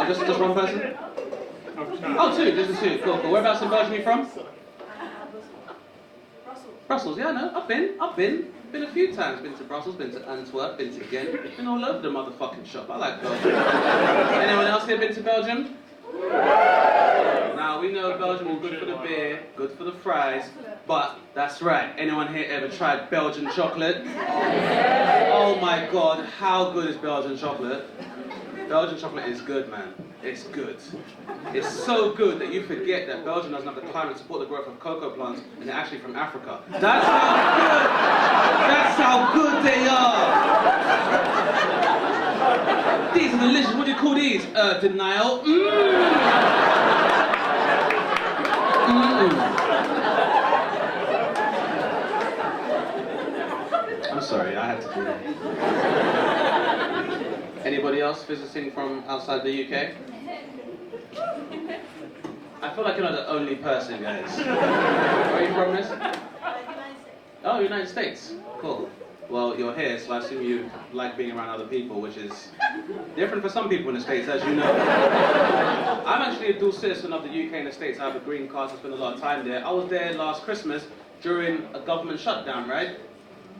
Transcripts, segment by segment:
Oh, just one person? Oh, two, just two. Cool. Whereabouts in Belgium are you from? Brussels, yeah, I know. I've been a few times. Been to Brussels, been to Antwerp, been to Ghent, been all over the motherfucking shop. I like Belgium. Anyone else here been to Belgium? Now, we know Belgium is good for the beer, good for the fries, but that's right. Anyone here ever tried Belgian chocolate? Oh my God, how good is Belgian chocolate? Belgian chocolate is good, man. It's good. It's so good that you forget that Belgium doesn't have the climate to support the growth of cocoa plants, and they're actually from Africa. That's how good they are. These are delicious. What do you call these? Denial. I'm sorry, I had to do that. Anybody else visiting from outside the UK? I feel like you're not the only person, guys. Where are you from, miss? United States. Oh, United States. Cool. Well, you're here, so I assume you like being around other people, which is different for some people in the States, as you know. I'm actually a dual citizen of the UK and the States. I have a green card, so I spend a lot of time there. I was there last Christmas during a government shutdown, right?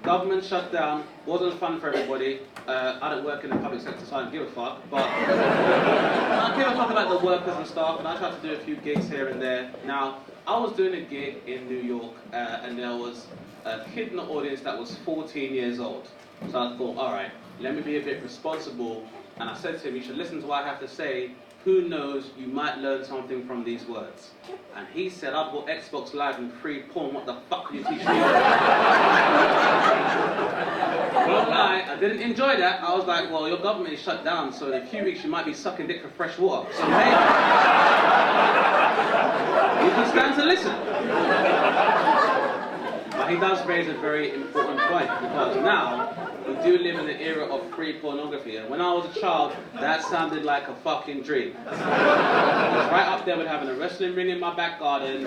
Government shutdown, wasn't fun for everybody. I don't work in the public sector, so I don't give a fuck, but I give a fuck about the workers and stuff, and I tried to do a few gigs here and there. Now, I was doing a gig in New York, and there was a kid in the audience that was 14 years old. So I thought, all right, let me be a bit responsible, and I said to him, you should listen to what I have to say. Who knows, you might learn something from these words. And he said, I've got Xbox Live and free porn, what the fuck are you teaching me? Don't lie, I didn't enjoy that. I was like, well, your government is shut down, so in a few weeks you might be sucking dick for fresh water. So maybe you can stand to listen. But he does raise a very important point, because now we do live in the era of free pornography, and when I was a child, that sounded like a fucking dream. I was right up there with having a wrestling ring in my back garden,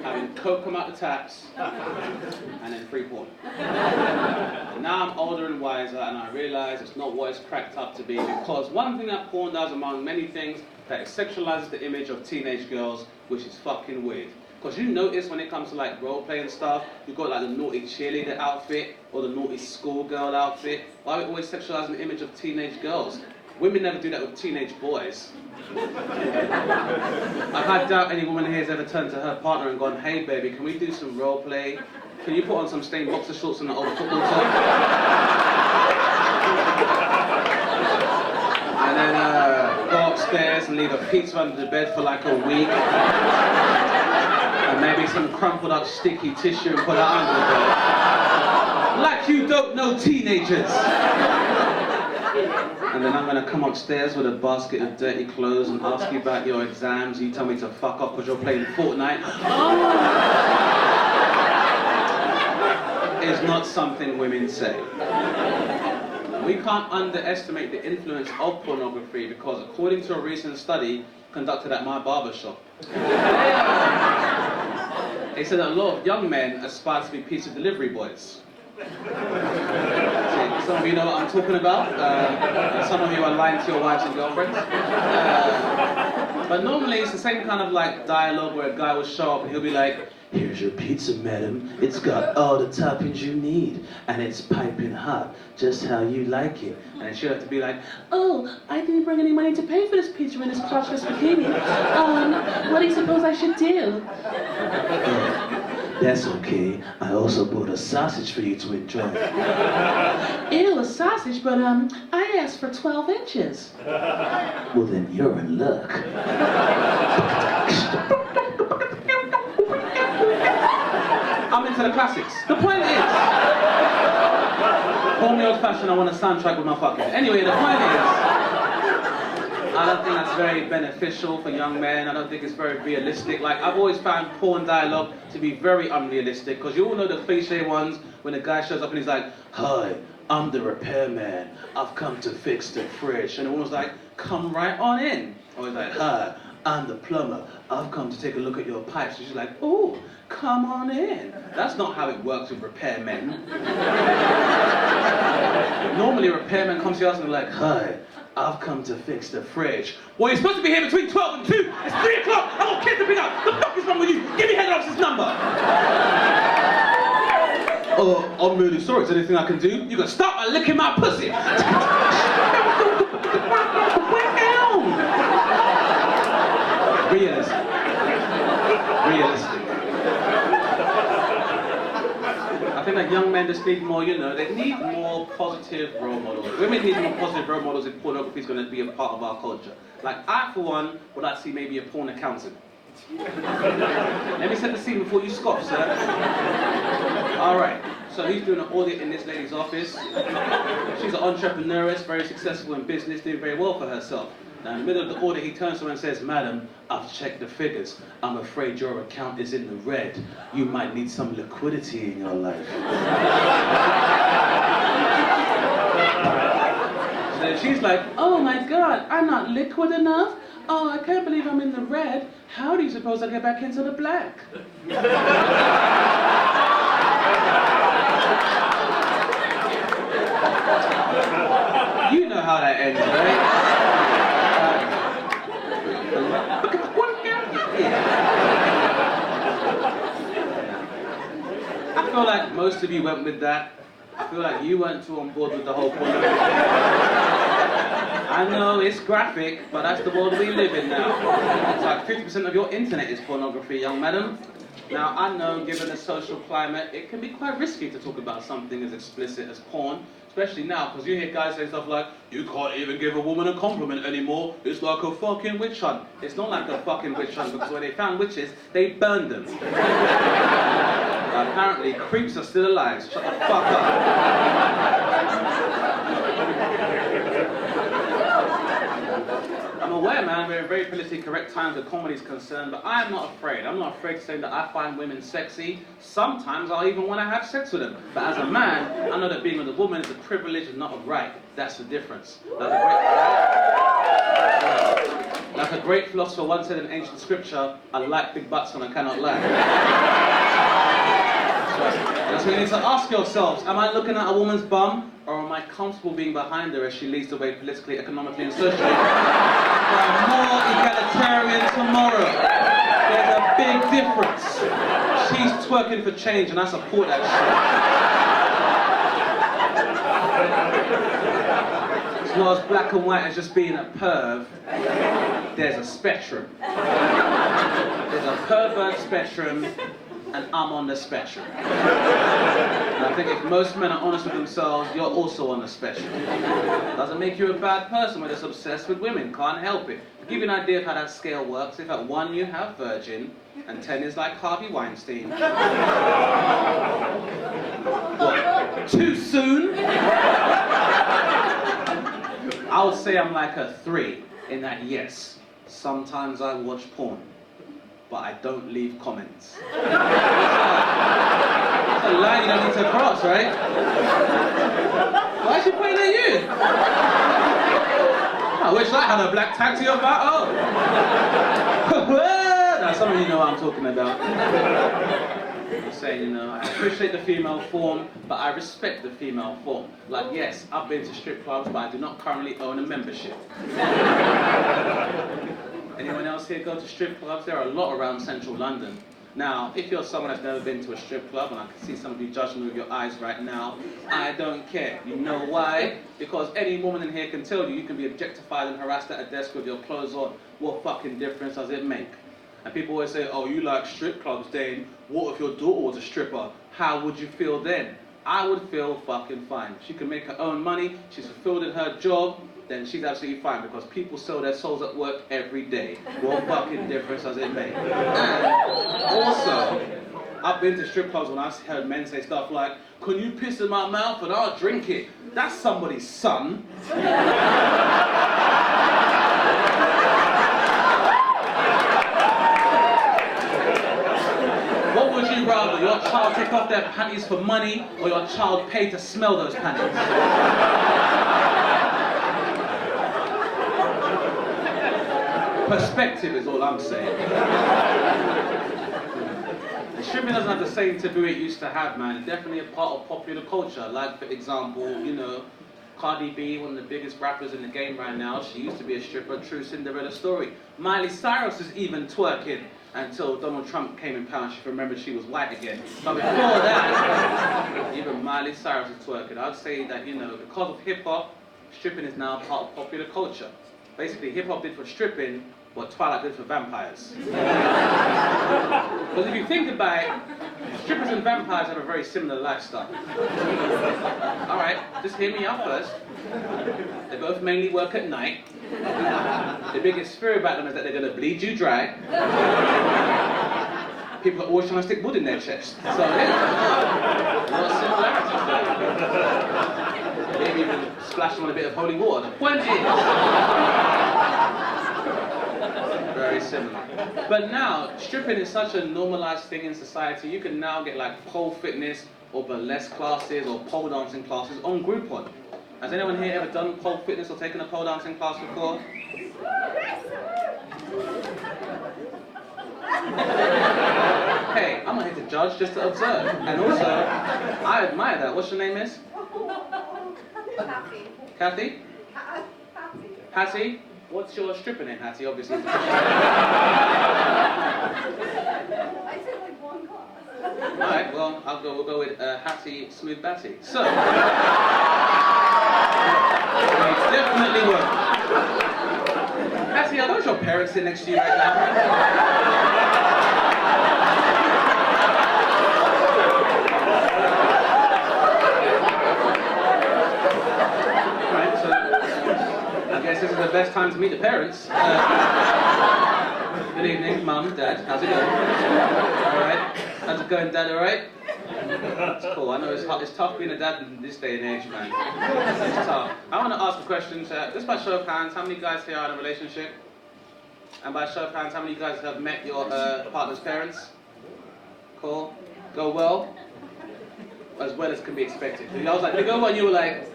having coke come out the taps, and then free porn. And now I'm older and wiser, and I realise it's not what it's cracked up to be, because one thing that porn does, among many things, that it sexualises the image of teenage girls, which is fucking weird. Because you notice when it comes to like role play and stuff, you've got like the naughty cheerleader outfit or the naughty schoolgirl outfit. Why are we always sexualizing the image of teenage girls? Women never do that with teenage boys. I doubt any woman here has ever turned to her partner and gone, hey baby, can we do some role play? Can you put on some stained boxer shorts and an old football top? And then go upstairs and leave a pizza under the bed for like a week. And maybe some crumpled up sticky tissue and put that under the bed. Like you don't know teenagers. And then I'm gonna come upstairs with a basket of dirty clothes and ask you about your exams. You tell me to fuck off because you're playing Fortnite. Is not something women say. We can't underestimate the influence of pornography, because according to a recent study conducted at my barber shop, they said that a lot of young men aspire to be pizza delivery boys. Some of you know what I'm talking about. And some of you are lying to your wives and girlfriends. But normally it's the same kind of like dialogue where a guy will show up and he'll be like, here's your pizza, madam. It's got all the toppings you need, and it's piping hot, just how you like it. And she'll have to be like, oh, I didn't bring any money to pay for this pizza in this crotchless bikini. What do you suppose I should do? That's okay. I also bought a sausage for you to enjoy. Ew, a sausage, but I asked for 12 inches. Well, then you're in luck. I'm into the classics. The point is, call me old-fashioned, I want a soundtrack with my fucking. Anyway, the point is, I don't think that's very beneficial for young men. I don't think it's very realistic. Like, I've always found porn dialogue to be very unrealistic, because you all know the cliche ones when a guy shows up and he's like, hi, I'm the repairman. I've come to fix the fridge. And the woman's like, come right on in. Or he's like, hi, I'm the plumber. I've come to take a look at your pipes. And she's like, oh, come on in. That's not how it works with repairmen. Normally, a repairman comes to us and they're like, hi, I've come to fix the fridge. Well, you're supposed to be here between 12 and 2. It's 3 o'clock. I've got kids to pick up. The fuck is wrong with you? Give me head office's number. Oh, I'm really sorry. Is there anything I can do? You can start by licking my pussy. Realistic. Realistic. I think that young men just need more, they need more positive role models. Women need more positive role models if pornography is going to be a part of our culture. Like, I, for one, would like to see maybe a porn accountant. Let me set the scene before you scoff, sir. Alright, so he's doing an audit in this lady's office. She's an entrepreneuress, very successful in business, doing very well for herself. Now, in the middle of the audit, he turns to her and says, Madam, I've checked the figures. I'm afraid your account is in the red. You might need some liquidity in your life. So she's like, oh my God, I'm not liquid enough? Oh, I can't believe I'm in the red. How do you suppose I get back into the black? You know how that ends, right? I feel like most of you went with that. I feel like you weren't too on board with the whole pornography. I know it's graphic, but that's the world we live in now. It's like 50% of your internet is pornography, young madam. Now, I know, given the social climate, it can be quite risky to talk about something as explicit as porn, especially now, because you hear guys say stuff like, you can't even give a woman a compliment anymore, it's like a fucking witch hunt. It's not like a fucking witch hunt, because when they found witches, they burned them. Apparently, creeps are still alive. Shut the fuck up. I'm aware, man, we're in very politically correct times where comedy is concerned, but I'm not afraid. I'm not afraid to say that I find women sexy. Sometimes I'll even want to have sex with them. But as a man, I know that being with a woman is a privilege and not a right. That's the difference. Like a great philosopher once said in ancient scripture, I like big butts and I cannot lie. That's what you need to ask yourselves. Am I looking at a woman's bum, or am I comfortable being behind her as she leads the way politically, economically, and socially for a more egalitarian tomorrow? There's a big difference. She's twerking for change, and I support that shit. It's not as black and white as just being a perv. There's a spectrum. There's a pervert spectrum, and I'm on the spectrum. And I think if most men are honest with themselves, you're also on the spectrum. Doesn't make you a bad person when it's obsessed with women, can't help it. To give you an idea of how that scale works, if at 1 you have virgin, and 10 is like Harvey Weinstein. What? Too soon? I would say I'm like a 3, in that yes, sometimes I watch porn, but I don't leave comments. That's a line you don't need to cross, right? Why is she pointing at you? I wish I had a black taxi on my own. Now, some of you know what I'm talking about. I'm saying, I appreciate the female form, but I respect the female form. Like, yes, I've been to strip clubs, but I do not currently own a membership. Anyone else here go to strip clubs? There are a lot around central London. Now, if you're someone that's never been to a strip club, and I can see some of you judging me with your eyes right now, I don't care. You know why? Because any woman in here can tell you can be objectified and harassed at a desk with your clothes on. What fucking difference does it make? And people always say, oh, you like strip clubs, Dane. What if your daughter was a stripper? How would you feel then? I would feel fucking fine. She can make her own money, she's fulfilled in her job, then she's absolutely fine, because people sell their souls at work every day. What fucking difference does it make? And also, I've been to strip clubs when I've heard men say stuff like, can you piss in my mouth and I'll drink it? That's somebody's son. What would you rather, your child take off their panties for money, or your child pay to smell those panties? Perspective is all I'm saying. And stripping doesn't have the same taboo it used to have, man. It's definitely a part of popular culture. Like, for example, Cardi B, one of the biggest rappers in the game right now, she used to be a stripper, true Cinderella story. Miley Cyrus is even twerking until Donald Trump came in power and she remembered she was white again. But before that, even Miley Cyrus is twerking. I'd say that, you know, because of hip-hop, stripping is now part of popular culture. Basically, hip-hop did for stripping what Twilight did for vampires. Because if you think about it, strippers and vampires have a very similar lifestyle. Alright, just hear me out first. They both mainly work at night. The biggest fear about them is that they're going to bleed you dry. People are always trying to stick wood in their chest. So, yeah, a lot of similarities there. Maybe even splash them on a bit of holy water. The point is, very similar. But now, stripping is such a normalized thing in society. You can now get like pole fitness or burlesque classes or pole dancing classes on Groupon. Has anyone here ever done pole fitness or taken a pole dancing class before? Hey, I'm not here to judge, just to observe. And also, I admire that. What's your name is? Hattie. Kathy? Hattie. Hattie? What's your stripper name, Hattie, obviously? I took like one class. Alright, well, we'll go with Hattie Smooth Batty. So, it definitely worked. Hattie, are those your parents sitting next to you right now? Alright, so I guess this is the best time to meet the parents. Good evening, Mum, Dad, how's it going? Alright, how's it going, Dad, alright? It's cool, I know it's tough being a dad in this day and age, man. It's tough. I want to ask a question, just by show of hands, how many guys here are in a relationship? And by show of hands, how many of you guys have met your partner's parents? Cool. Go well? As well as can be expected. I was like, did it go well? And you were like...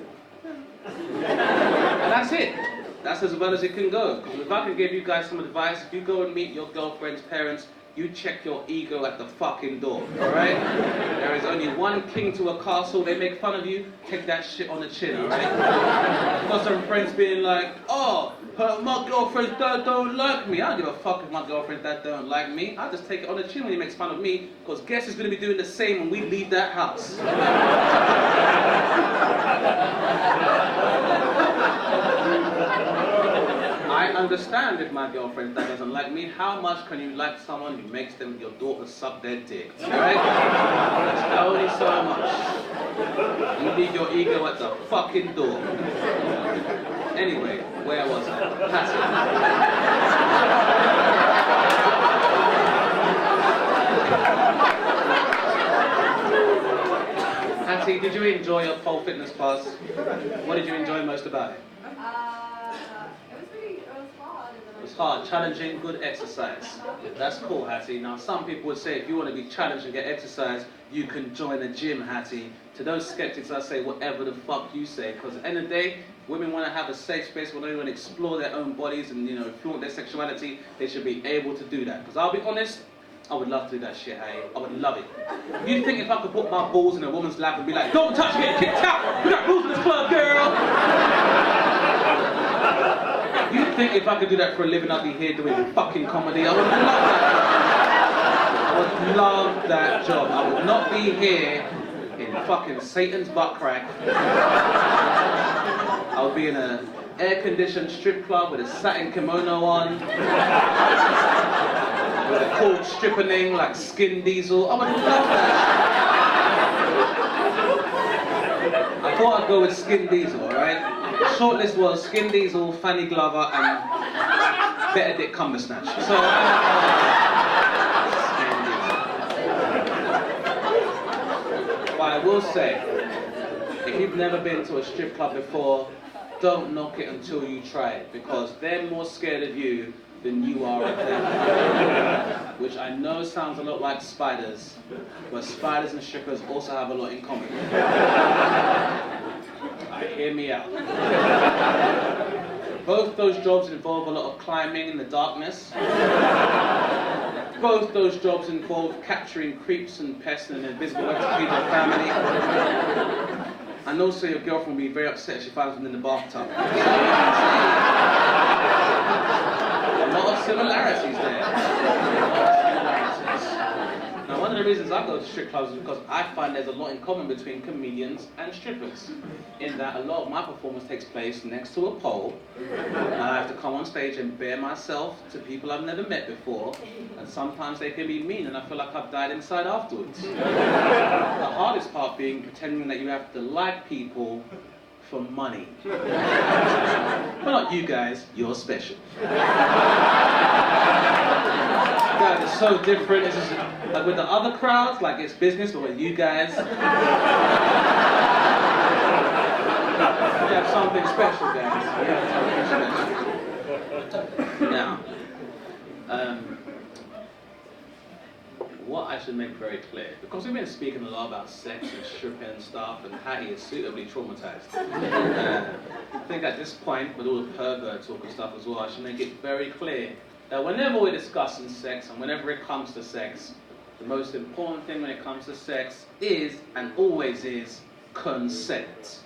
And that's it. That's as well as it can go. Because if I can give you guys some advice, if you go and meet your girlfriend's parents, you check your ego at the fucking door, alright? There is only one king to a castle, they make fun of you, take that shit on the chin, alright? I've got some friends being like, oh, my girlfriend's dad don't like me. I don't give a fuck if my girlfriend's dad don't like me. I just take it on the chin when he makes fun of me, because guess who's going to be doing the same when we leave that house? I understand if my girlfriend that doesn't like me. How much can you like someone who makes them your daughter suck their dick? Alright? That's only so much. You leave your ego at the fucking door. Anyway, where was I? Hattie, did you enjoy your pole fitness class? What did you enjoy most about it? It's hard, challenging, good exercise. That's cool, Hattie. Now, some people would say if you want to be challenged and get exercise, you can join a gym, Hattie. To those skeptics, I say whatever the fuck you say. Because at the end of the day, women want to have a safe space where they want to explore their own bodies and, you know, flaunt their sexuality. They should be able to do that. Because I'll be honest, I would love to do that shit, Hattie. I would love it. You think if I could put my balls in a woman's lap and be like, don't touch me, get kicked out! We got rules in this club, girl! You think if I could do that for a living, I'd be here doing fucking comedy? I would love that job. I would love that job. I would not be here in fucking Satan's butt crack. I would be in an air-conditioned strip club with a satin kimono on, with a cool stripper name like Skin Diesel. I would love that. I thought I'd go with Skin Diesel, alright? The shortlist was Skin Diesel, Fanny Glover, and Better Dick Cumbersnatch. So, but I will say, if you've never been to a strip club before, don't knock it until you try it, because they're more scared of you than you are of them. Which I know sounds a lot like spiders, but spiders and strippers also have a lot in common. Hear me out. Both those jobs involve a lot of climbing in the darkness. Both those jobs involve capturing creeps and pests and an invisible entity of their family. And also your girlfriend will be very upset if she finds one in the bathtub. A lot of similarities there. Now, one of the reasons I go to strip clubs is because I find there's a lot in common between comedians and strippers. In that a lot of my performance takes place next to a pole, and I have to come on stage and bare myself to people I've never met before, and sometimes they can be mean and I feel like I've died inside afterwards. The hardest part being pretending that you have to like people for money. But not you guys, you're special. Guys, it's so different. It's just, like with the other crowds, like it's business, but with you guys, you have something special, guys. You have something special. Now, what I should make very clear, because we've been speaking a lot about sex and stripping and stuff, and Hattie is suitably traumatized. I think at this point, with all the pervert talk and stuff as well, I should make it very clear that whenever we're discussing sex and whenever it comes to sex, the most important thing when it comes to sex is, and always is, consent.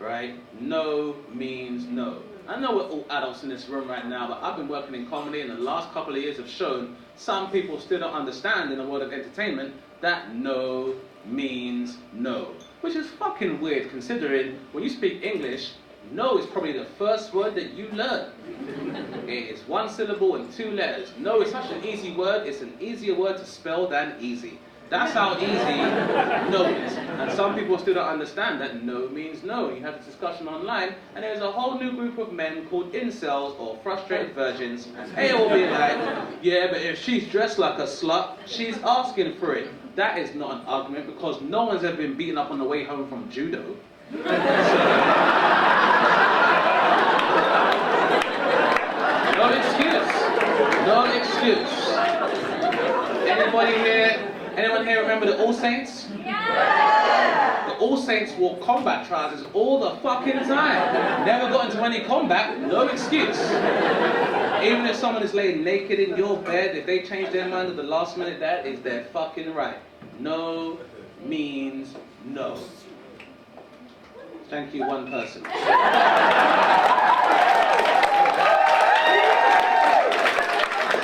Right? No means no. I know we're all adults in this room right now, but I've been working in comedy and the last couple of years have shown some people still don't understand in the world of entertainment that no means no. Which is fucking weird considering when you speak English, no is probably the first word that you learn. It is one syllable and 2 letters. No is such an easy word, it's an easier word to spell than easy. That's how easy no is. And some people still don't understand that no means no. You have this discussion online, and there's a whole new group of men called incels or frustrated virgins. They all be like, yeah, but if she's dressed like a slut, she's asking for it. That is not an argument because no one's ever been beaten up on the way home from judo. No excuse. No excuse. Anyone here remember the All Saints? Yeah! The All Saints wore combat trousers all the fucking time. Never got into any combat, no excuse. Even if someone is laying naked in your bed, if they change their mind at the last minute, that is their fucking right. No means no. Thank you, one person.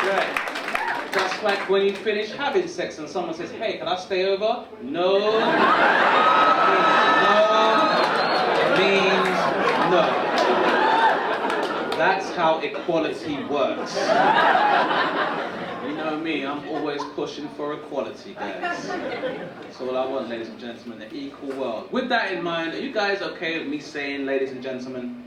Right. Just like when you finish having sex and someone says, hey, can I stay over? No. No means no. That's how equality works. You know me, I'm always pushing for equality, guys. That's all I want, ladies and gentlemen, an equal world. With that in mind, are you guys okay with me saying, ladies and gentlemen?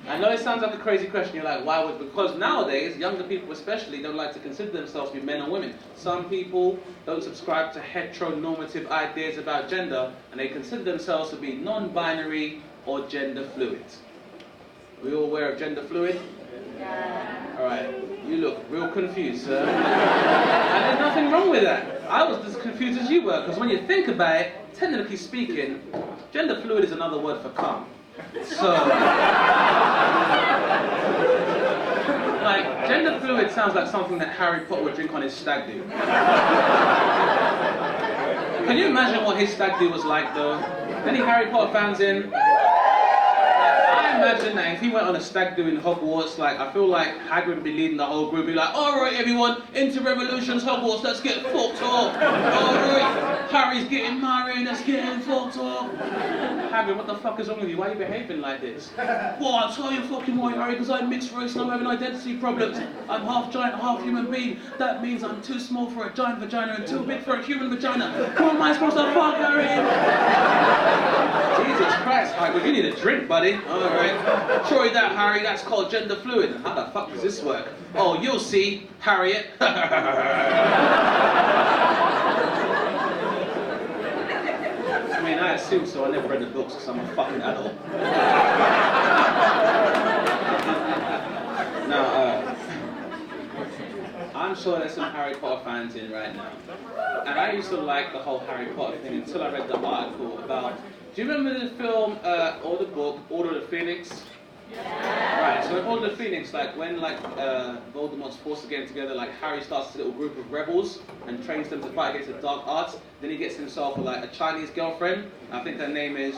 I know it sounds like a crazy question. You're like, why would? Because nowadays, younger people especially don't like to consider themselves to be men or women. Some people don't subscribe to heteronormative ideas about gender, and they consider themselves to be non-binary or gender fluid. Are we all aware of gender fluid? Yeah. All right. You look real confused, sir. And there's nothing wrong with that. I was as confused as you were, because when you think about it, technically speaking, gender fluid is another word for cum. So, like, gender fluid sounds like something that Harry Potter would drink on his stag do. Can you imagine what his stag do was like, though? Any Harry Potter fans in? I imagine that if he went on a stag do in Hogwarts, like, I feel like Hagrid would be leading the whole group, be like, alright everyone, into Revolution's Hogwarts, let's get fucked up. Alright, Harry's getting married, let's get him fucked up. Hagrid, what the fuck is wrong with you? Why are you behaving like this? Well, I'll tell you fucking why, Harry, because I'm mixed race and I'm having identity problems. I'm half giant, half human being. That means I'm too small for a giant vagina and too big for a human vagina. Who am I supposed to fuck, Harry? Jesus Christ, Hagrid, you need a drink, buddy. Alright. Try that, Harry, that's called gender fluid. How the fuck does this work? Oh, you'll see, Harriet. I mean, I assume so. I never read the books because I'm a fucking adult. Now, I'm sure there's some Harry Potter fans in right now. And I used to like the whole Harry Potter thing until I read the article about... Do you remember the film, or the book, Order of the Phoenix? Right, so in all the feelings, like when Voldemort's forced to get together, like Harry starts a little group of rebels and trains them to fight against the dark arts. Then he gets himself like a Chinese girlfriend. I think her name is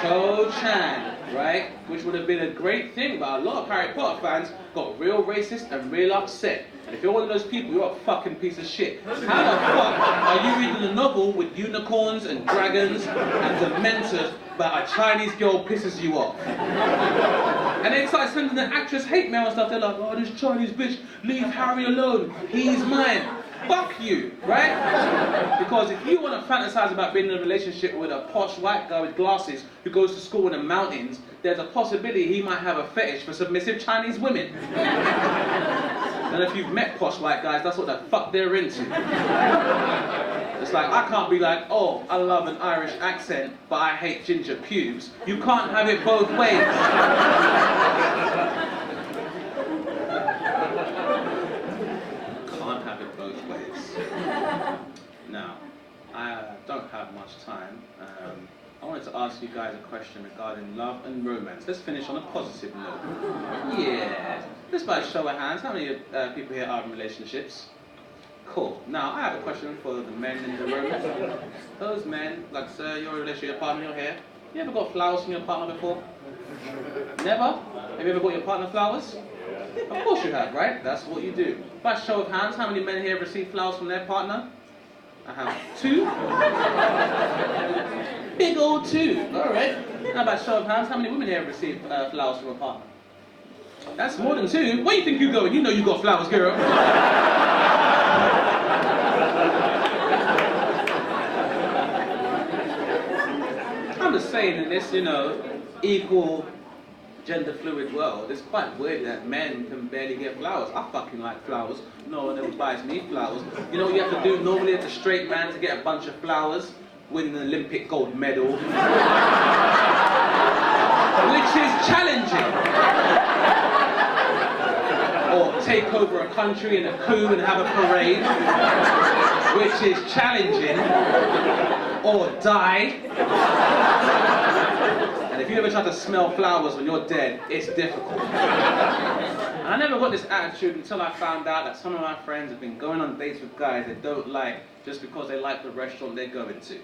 Cho Chang, right? Which would have been a great thing, but a lot of Harry Potter fans got real racist and real upset. And if you're one of those people, you're a fucking piece of shit. How the fuck are you reading a novel with unicorns and dragons and dementors, but a Chinese girl pisses you off? And they started sending the actress hate mail and stuff. They're like, oh, this Chinese bitch, leave Harry alone. He's mine. Fuck you, right? Because if you want to fantasize about being in a relationship with a posh white guy with glasses who goes to school in the mountains, there's a possibility he might have a fetish for submissive Chinese women. And if you've met posh white guys, that's what the fuck they're into. It's like, I can't be like, oh, I love an Irish accent, but I hate ginger pubes. You can't have it both ways. Can't have it both ways. Now, I don't have much time. I wanted to ask you guys a question regarding love and romance. Let's finish on a positive note. Yeah. Just by a show of hands, how many people here are in relationships? Cool. Now, I have a question for the men in the room. Those men, like, sir, you're in a relationship with your partner, you're here. You ever got flowers from your partner before? Never? Have you ever bought your partner flowers? Of course you have, right? That's what you do. By a show of hands, how many men here have received flowers from their partner? I have 2. Big old 2. All right. Now, by a show of hands, how many women here have received flowers from a partner? That's more than 2. Where do you think you're going? You know you got flowers, girl. I'm just saying, in this, equal, gender fluid world, it's quite weird that men can barely get flowers. I fucking like flowers. No one ever buys me flowers. You know what you have to do normally as a straight man to get a bunch of flowers? Win an Olympic gold medal. Which is challenging. Or take over a country in a coup and have a parade. Which is challenging. Or die. And if you ever try to smell flowers when you're dead, it's difficult. And I never got this attitude until I found out that some of my friends have been going on dates with guys they don't like just because they like the restaurant they're going to.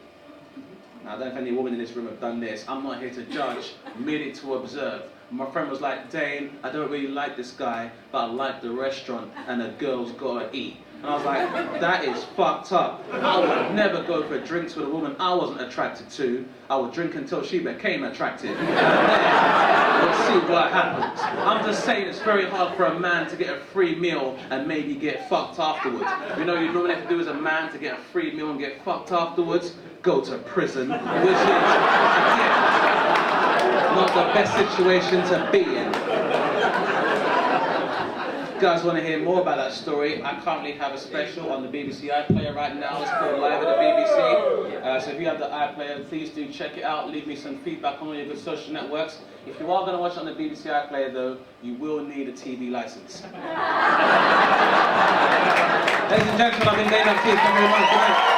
Now, I don't know if any women in this room have done this. I'm not here to judge, merely to observe. My friend was like, Dane, I don't really like this guy, but I like the restaurant and the girl's gotta eat. And I was like, that is fucked up. I would never go for drinks with a woman I wasn't attracted to. I would drink until she became attractive. And then we'll see what happens. I'm just saying it's very hard for a man to get a free meal and maybe get fucked afterwards. You know what you normally have to do as a man to get a free meal and get fucked afterwards? Go to prison, which is, again, not the best situation to be in. If you guys want to hear more about that story, I currently have a special on the BBC iPlayer right now. It's called Live at the BBC. So if you have the iPlayer, please do check it out. Leave me some feedback on all your good social networks. If you are going to watch it on the BBC iPlayer, though, you will need a TV license. Ladies and gentlemen, I've been Dane Baptiste. Thank you very much. Good night.